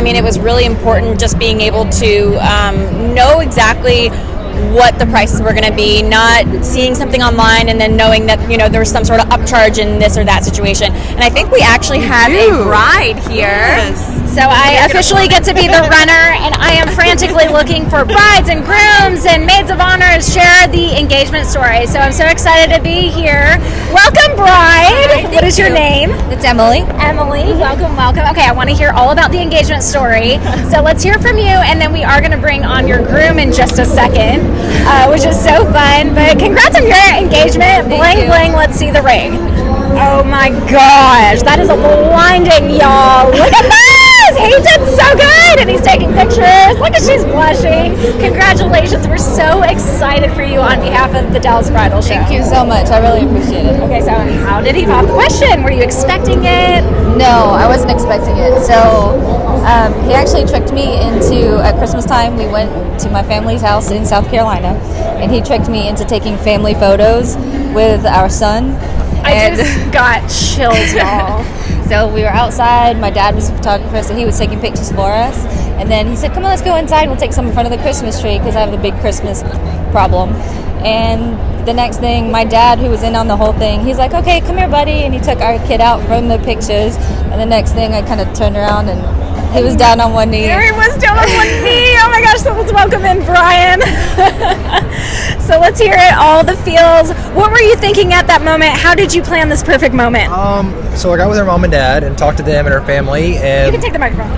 mean, it was really important just being able to know exactly what the prices were going to be, not seeing something online and then knowing that, there was some sort of upcharge in this or that situation. And I think we actually have a bride here. Yes. So I officially get to be the runner, and I am frantically looking for brides and grooms and maids of honor to share the engagement story. So I'm so excited to be here. Welcome, bride. What is your name? It's Emily. Emily, welcome. Okay, I want to hear all about the engagement story. So let's hear from you, and then we are going to bring on your groom in just a second, which is so fun. But congrats on your engagement. Bling, bling, let's see the ring. Oh my gosh, that is a blinding, y'all. Look at this! He did so good, and he's taking pictures. Look at, she's blushing. Congratulations. We're so excited for you on behalf of the Dallas Bridal Show. Thank you so much. I really appreciate it. Okay, so how did he pop the question? Were you expecting it? No, I wasn't expecting it. So he actually tricked me into, at Christmas time, we went to my family's house in South Carolina, and he tricked me into taking family photos with our son. I just got chills, y'all. So we were outside. My dad was a photographer, so he was taking pictures for us. And then he said, come on, let's go inside. We'll take some in front of the Christmas tree because I have the big Christmas problem. And the next thing, my dad, who was in on the whole thing, he's like, okay, come here, buddy. And he took our kid out from the pictures. And the next thing, I kind of turned around and he was down on one knee. There he was down on one knee. Oh my gosh, so let's welcome in Brian. So let's hear it, all the feels. What were you thinking at that moment? How did you plan this perfect moment? So I got with her mom and dad and talked to them and her family. And you can take the microphone.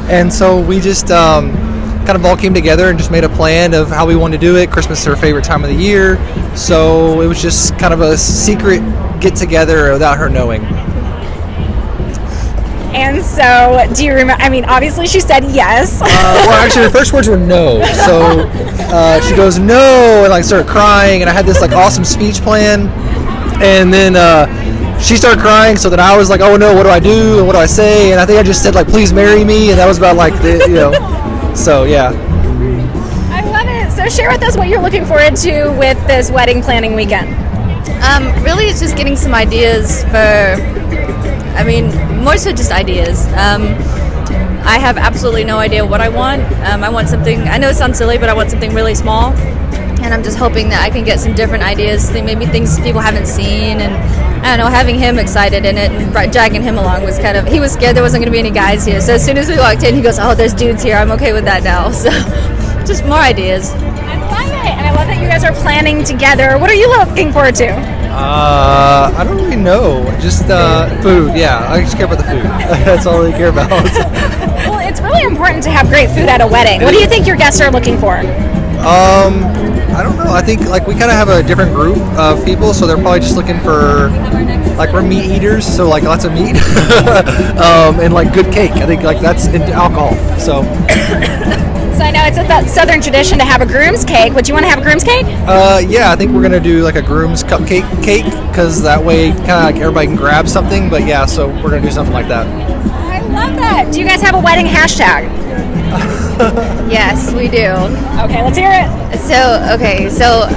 And so we just kind of all came together and just made a plan of how we wanted to do it. Christmas is her favorite time of the year. So it was just kind of a secret get together without her knowing. And so, do you remember? I mean, obviously she said yes. Well, actually, the first words were no. So she goes no, and started crying. And I had this awesome speech plan, and then she started crying. So then I was like, oh no, what do I do and what do I say? And I think I just said please marry me, and that was about So yeah. I love it. So share with us what you're looking forward to with this wedding planning weekend. Really, it's just getting some ideas more so just ideas. I have absolutely no idea what I want. I want something, I know it sounds silly, but I want something really small. And I'm just hoping that I can get some different ideas, maybe things people haven't seen. And I don't know, having him excited in it and dragging him along was he was scared there wasn't going to be any guys here. So as soon as we walked in, he goes, oh, there's dudes here. I'm okay with that now. So just more ideas. I love it. And I love that you guys are planning together. What are you looking forward to? I don't really know. Just food. Yeah, I just care about the food. That's all I care about. Well, it's really important to have great food at a wedding. What do you think your guests are looking for? I don't know. I think we kind of have a different group of people, so they're probably just looking for we're meat eaters, so lots of meat, and good cake. I think that's into alcohol. So. So I know it's a Southern tradition to have a groom's cake. Would you want to have a groom's cake? Yeah, I think we're gonna do a groom's cupcake cake because that way kind of everybody can grab something. But yeah, so we're gonna do something like that. I love that. Do you guys have a wedding hashtag? Yes, we do. Okay, let's hear it. So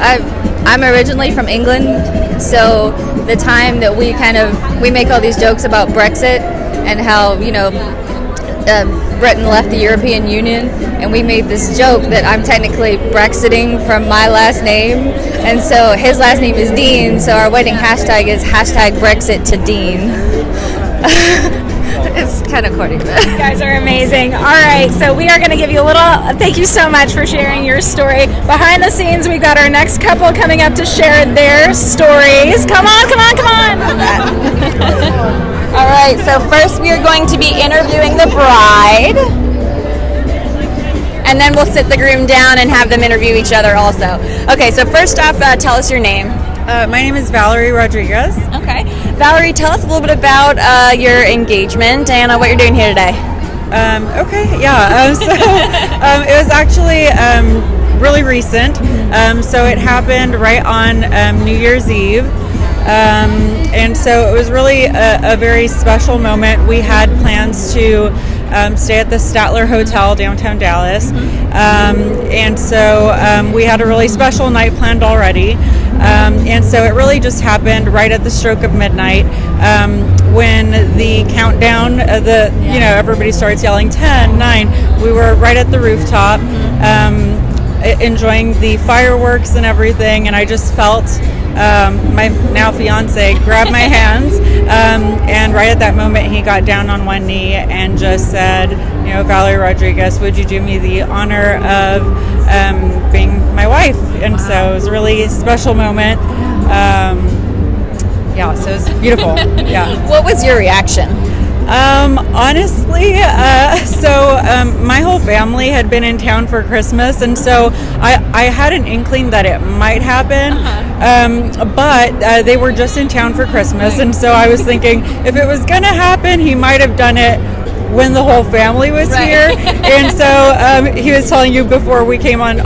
I'm originally from England. So the time that we make all these jokes about Brexit and how Britain left the European Union, and we made this joke that I'm technically Brexiting from my last name, and so his last name is Dean, so our wedding hashtag is #Brexit to Dean. It's kind of corny, but you guys are amazing. All right, so we are going to give you a little thank you so much for sharing your story. Behind the scenes, we've got our next couple coming up to share their stories. Come on. All right, so first we are going to be interviewing the bride, and then we'll sit the groom down and have them interview each other also. Okay, so first off, tell us your name. My name is Valerie Rodriguez. Okay. Valerie, tell us a little bit about your engagement and what you're doing here today. It was actually really recent. So it happened right on New Year's Eve. And so it was really a very special moment. We had plans to stay at the Statler Hotel downtown Dallas. And so we had a really special night planned already. And so it really just happened right at the stroke of midnight, when the countdown, everybody starts yelling 10, 9. We were right at the rooftop, enjoying the fireworks and everything, and I just felt my now fiance grabbed my hands, and right at that moment he got down on one knee and just said, Valerie Rodriguez, would you do me the honor of being my wife? And so it was a really special moment. So it was beautiful. Yeah. What was your reaction? Honestly, my whole family had been in town for Christmas, and so I had an inkling that it might happen, but they were just in town for Christmas, and so I was thinking if it was going to happen, he might have done it when the whole family was here. And so he was telling you before we came on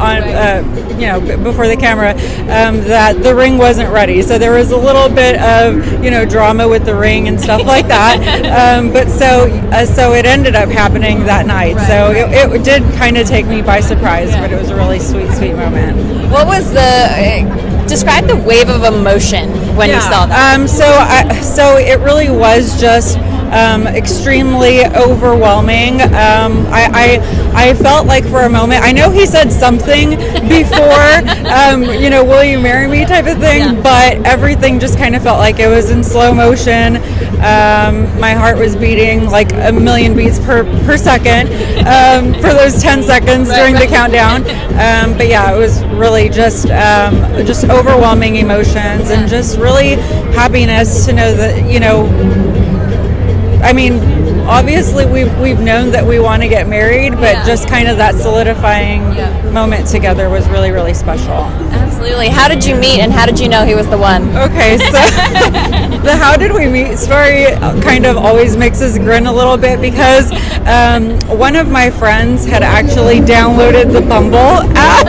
before the camera, that the ring wasn't ready. So there was a little bit of, drama with the ring and stuff like that. But so it ended up happening that night. It did kind of take me by surprise, but it was a really sweet, sweet moment. What was describe the wave of emotion when you saw that? So it really was just extremely overwhelming. I felt like for a moment, I know he said something before, will you marry me type of thing, but everything just kind of felt like it was in slow motion. My heart was beating like a million beats per second for those 10 seconds during the countdown. But yeah, it was really just overwhelming emotions and just really happiness to know that, obviously we've known that we want to get married, but just kind of that solidifying moment together was really, really special. Absolutely. How did you meet and how did you know he was the one? Okay, so the how did we meet story kind of always makes us grin a little bit because one of my friends had actually downloaded the Bumble app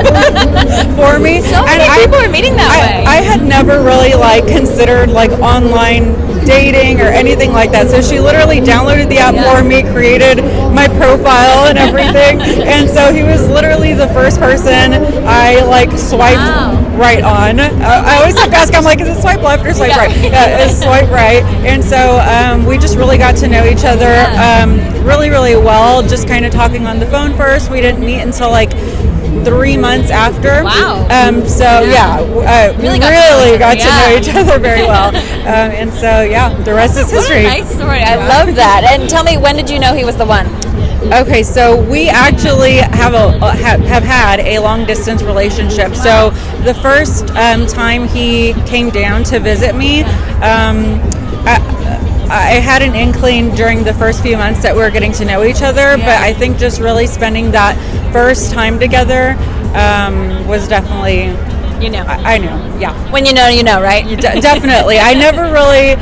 for me. So many people are meeting that way. I had never really considered online dating or anything like that. So she literally downloaded the app for me, created my profile and everything. And so he was literally the first person I swiped right on. I always have to ask, I'm like, is it swipe left or swipe right? Yeah, it's swipe right. And so we just really got to know each other really, really well, just kind of talking on the phone first. We didn't meet until 3 months after. Wow. We really got to know each other very well. And so, the rest is history. What a nice story. I love that. And tell me, when did you know he was the one? Okay, so we actually have had a long distance relationship. So the first time he came down to visit me, I had an inkling during the first few months that we were getting to know each other, but I think just really spending that first time together was definitely, I knew, yeah. When you know, right? Definitely. I never really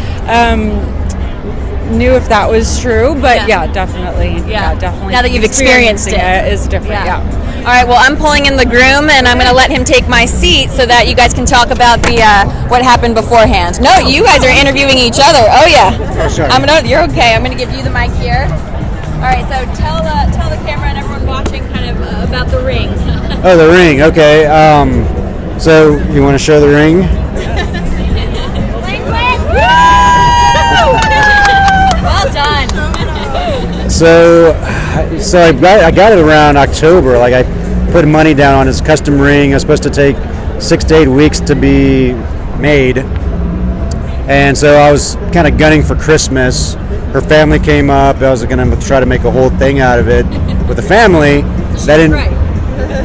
knew if that was true, but definitely. Yeah, definitely. Now that you've experienced it is different, All right, well, I'm pulling in the groom, and I'm going to let him take my seat so that you guys can talk about the what happened beforehand. No, you guys are interviewing each other. Oh, yeah. Oh, sure. You're okay. I'm going to give you the mic here. All right, so tell the camera and everyone watching kind of about the ring. Oh, the ring. Okay. So you want to show the ring? Well done. So I got it around October. I put money down on his custom ring. It was supposed to take 6 to 8 weeks to be made, and so I was kind of gunning for Christmas. Her family came up. I was going to try to make a whole thing out of it with the family. That didn't. Right.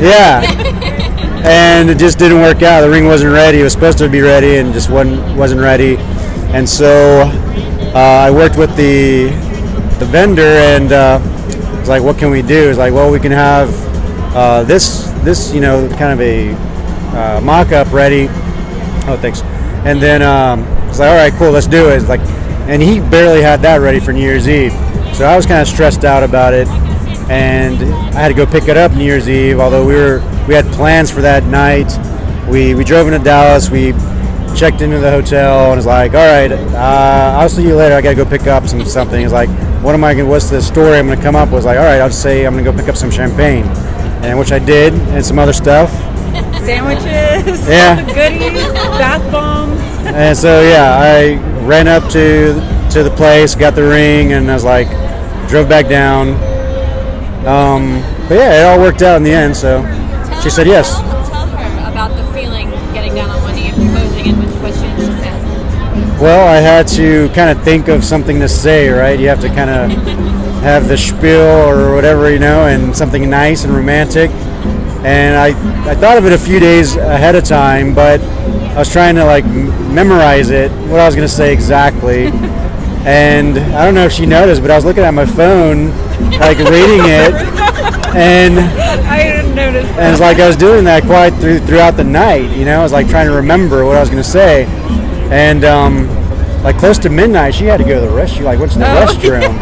Yeah. And it just didn't work out. The ring wasn't ready. It was supposed to be ready, and just wasn't ready. And so I worked with the vendor, and it's like, what can we do? It's like, well, we can have this kind of a mock-up ready. Oh, thanks. And then it's like, all right, cool, let's do it. It's like, and he barely had that ready for New Year's Eve, so I was kind of stressed out about it, and I had to go pick it up New Year's Eve. Although we had plans for that night. We drove into Dallas. We checked into the hotel, and it's like, all right, I'll see you later. I gotta go pick up something. It's like, what's the story I'm gonna come up with? Like, all right, I'll just say I'm gonna go pick up some champagne, and which I did, and some other stuff. sandwiches, Yeah. all the goodies, bath bombs. And so yeah, I ran up to the place, got the ring, and I was like, drove back down. But yeah, it all worked out in the end. So she said yes. Tell her about the feeling getting down on one knee and proposing and which question she said. Well, I had to kind of think of something to say, right? You have to kind of have the spiel or whatever, and something nice and romantic. And I thought of it a few days ahead of time, but I was trying to like memorize it, what I was going to say exactly. And I don't know if she noticed, but I was looking at my phone, like reading it, and I didn't notice. And it's like I was doing that quite throughout the night, I was like trying to remember what I was going to say. And like close to midnight, she had to go to the restroom. Like, what's in the restroom?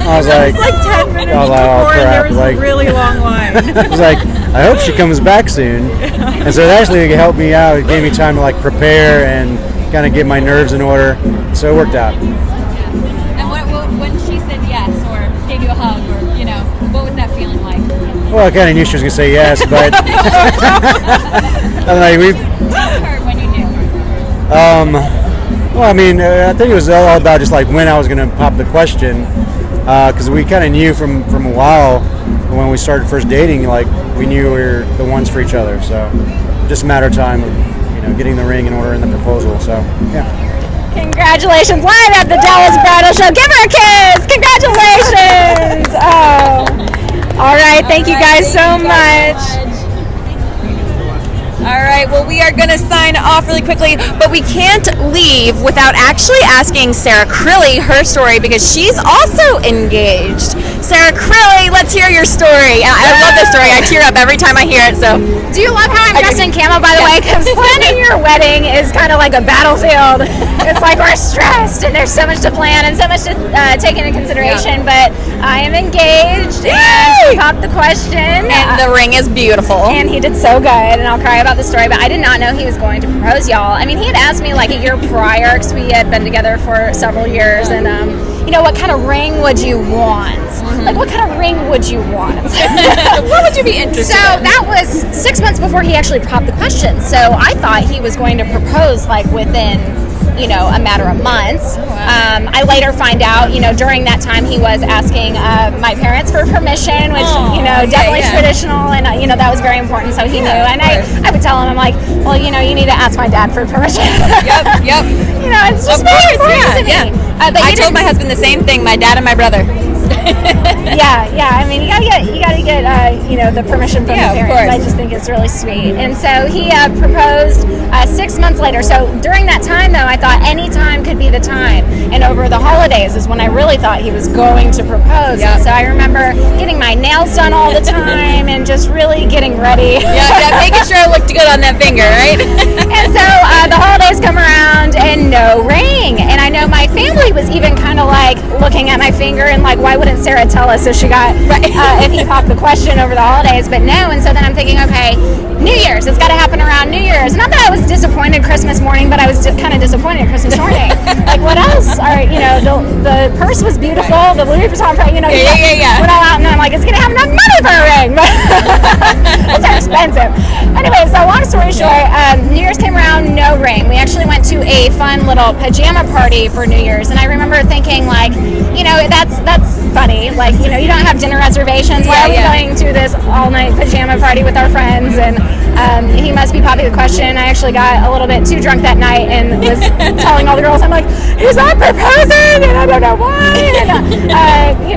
I was like, It's like 10 minutes I was like, oh, before, and there crap. was Like- a really long line. I was like, I hope she comes back soon. And so it actually helped me out. It gave me time to like prepare and kind of get my nerves in order. So it worked out. And when she said yes or gave you a hug or, what was that feeling like? Well, I kind of knew she was going to say yes, but I'm like, Tell her when you knew. well, I mean, I think it was all about just like when I was going to pop the question, because we kind of knew from a while when we started first dating, like we knew we were the ones for each other. So just a matter of time of getting the ring in order and the proposal. So yeah. Congratulations, live at the Dallas Bridal Show. Give her a kiss. Congratulations. Oh. All right. Thank you guys so much. All right, well, we are going to sign off really quickly, but we can't leave without actually asking Sarah Crilly her story because she's also engaged. Sarah Crilly, let's hear your story. I love this story. I tear up every time I hear it. So, Do you love how I'm dressed in camo, by the way? Because planning your wedding is kind of like a battlefield. It's like we're stressed, and there's so much to plan and so much to take into consideration. But I am engaged, and she popped the question. and the ring is beautiful. And he did so good, and I'll cry about the story, but I did not know he was going to propose, y'all. I mean, he had asked me like a year prior, because we had been together for several years, and what kind of ring would you want? Like, what kind of ring would you want? What would you be interested So in? that was 6 months before he actually popped the question. So I thought he was going to propose like within, a matter of months. I later find out, during that time he was asking my parents for permission, which, definitely traditional, and that was very important. So he knew, and I would tell him, I'm like, well, you need to ask my dad for permission. Yep. It's just Of very course, important to me. yeah. But I he told didn't- my husband the same thing, my dad and my brother. yeah. I mean, you gotta get the permission from Yeah, the of parents. I course. just think it's really sweet. And so he proposed 6 months later. So during that time, though, I thought any time could be the time. And over the holidays is when I really thought he was going to propose. Yeah. And so I remember getting my nails done all the time and just really getting ready. Yeah, making sure it looked good on that finger, right? And so the holidays come around and no ring. And I know my family was even kind of like looking at my finger and like, why wouldn't Sarah tell us if she got, if he popped the question over the holidays? But no. And so then I'm thinking, okay, New Year's, it's got to happen around New Year's. Not that I was disappointed Christmas morning, but I was kind of disappointed Christmas morning. Like, what else? The purse was beautiful. The Louis Vuitton, Yeah. went all out, and I'm like, it's going to have enough money for a ring. It's so expensive. Anyway, so long story short, New Year's came around, no ring. We actually went to a fun little pajama party for New Year's, and I remember thinking, like, that's funny. Like, you don't have dinner reservations. Why are we going to this all-night pajama party with our friends? And he must be popping the question. I actually got a little bit too drunk that night and was telling all the girls, I'm like, he's not proposing, and I don't know why. And,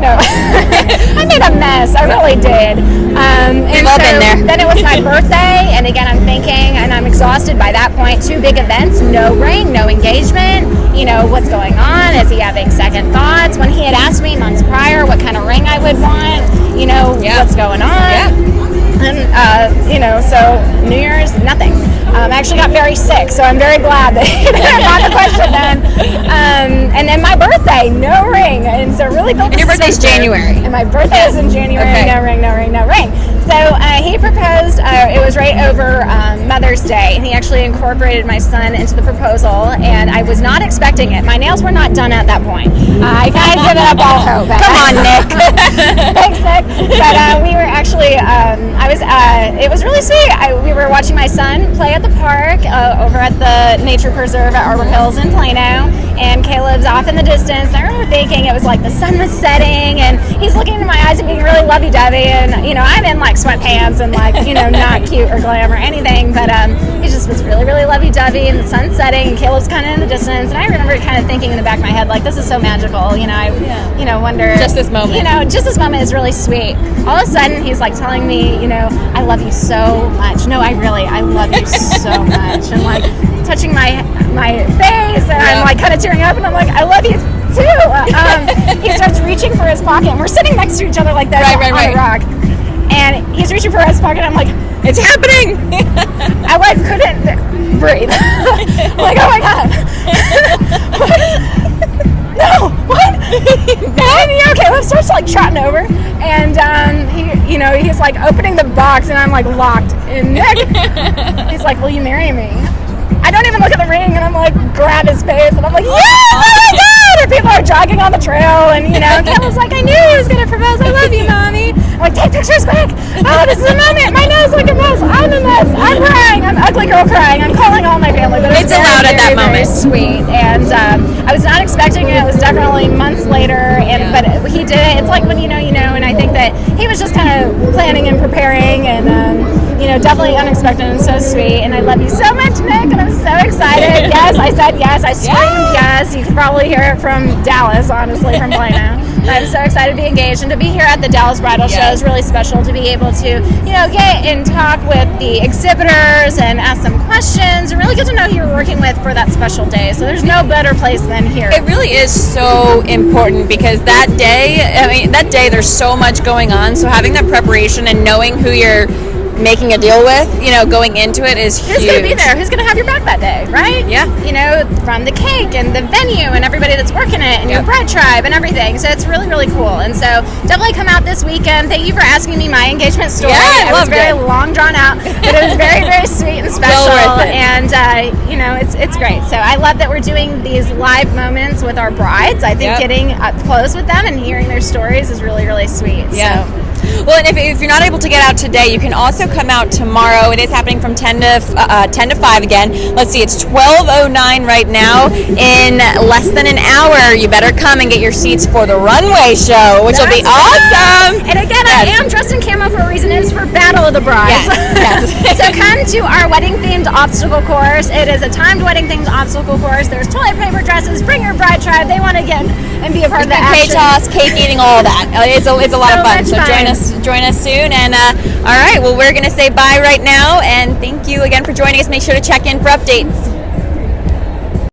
I made a mess. I really did. We've all been there. Then it was my birthday, and again, I'm thinking, and I'm exhausted by that point. 2 big events, no ring, no engagement. What's going on? Is he having second thoughts? When he had asked me months prior what kind of ring I would want, what's going on? Yeah. And, so New Year's, nothing. I actually got very sick, so I'm very glad that he didn't got the question then. And then my birthday, no ring. And so really built And your this birthday's sister. January. And my birthday is in January, Okay. no ring. So he proposed, it was right over Mother's Day, and he actually incorporated my son into the proposal, and I was not expecting it. My nails were not done at that point. I kind of given up all hope. Come on, Nick. Thanks, Nick. But we were actually it was really sweet. We were watching my son play at the park over at the nature preserve at Arbor Hills in Plano, and Caleb's off in the distance. And I remember thinking it was like the sun was setting, and he's looking into my eyes and being really lovey-dovey. And you know, I'm in like sweatpants and like, you know, not cute or glam or anything, but he just was really, really lovey-dovey, and the sun's setting, and Caleb's kind of in the distance. And I remember kind of thinking in the back of my head, like, this is so magical. You know, you know, wonder Just this moment. You know, just this moment is really sweet. All of a sudden, he's like telling me, you know, I love you so much. No, I love you so much. And like touching my face, and I'm like kind of tearing up, and I'm like, I love you too. He starts reaching for his pocket, and we're sitting next to each other like this on a rock. And he's reaching for his pocket, and I'm like, it's happening. I like couldn't breathe. I'm like, oh my God. No, what? And Caleb starts like trotting over, and he, you know, he's like opening the box, and I'm like locked. And Nick, he's like, will you marry me? I don't even look at the ring, and I'm like, grab his face, and I'm like, yes, oh my God! And people are jogging on the trail, and you know, Caleb's like, I knew he was gonna propose. I love you, mommy. I'm like, take pictures quick. Oh, this is a moment. My nose like a mess. I'm a mess. I'm crying. I'm ugly girl crying. I'm calling all my family. But It's allowed at that very moment. Sweet, and I was not expecting it. It was definitely months later, and but he did it. It's like when you know, and I think that he was just kind of planning and preparing, and you know, definitely unexpected and so sweet. And I love you so much, Nick, and I'm so excited. Yes, I said yes. I screamed yes. You can probably hear it from Dallas, honestly, from Plano. I'm so excited to be engaged and to be here at the Dallas Bridal Show is really special. To be able to, you know, get and talk with the exhibitors and ask them questions and really get to know who you're working with for that special day. So there's no better place than here. It really is so important because that day there's so much going on. So having that preparation and knowing who you're making a deal with, you know, going into it is huge. Who's going to be there? Who's going to have your back that day, right? Yeah. You know, from the cake and the venue and everybody that's working it and your bride tribe and everything. So it's really, really cool. And so definitely come out this weekend. Thank you for asking me my engagement story. Yeah, I it was loved very it. long drawn out, but it was very, very sweet and special. Well worth it. And, you know, it's great. So I love that we're doing these live moments with our brides. I think getting up close with them and hearing their stories is really, really sweet. Yeah. So. Well, and if you're not able to get out today, you can also come out tomorrow. It is happening from 10 to 5 again. Let's see, it's 12:09 right now. In less than an hour, you better come and get your seats for the runway show, which will be awesome. And again, I am dressed in camo for a reason. It is for Battle of the Brides. Yes. So come to our wedding-themed obstacle course. It is a timed wedding-themed obstacle course. There's toilet paper dresses. Bring your bride tribe. They want to get and be a part of the Bouquet action. toss, cake eating, all that. It's a lot of fun. much So fun. join us soon. And all right, well, we're going to say bye right now. And thank you again for joining us. Make sure to check in for updates.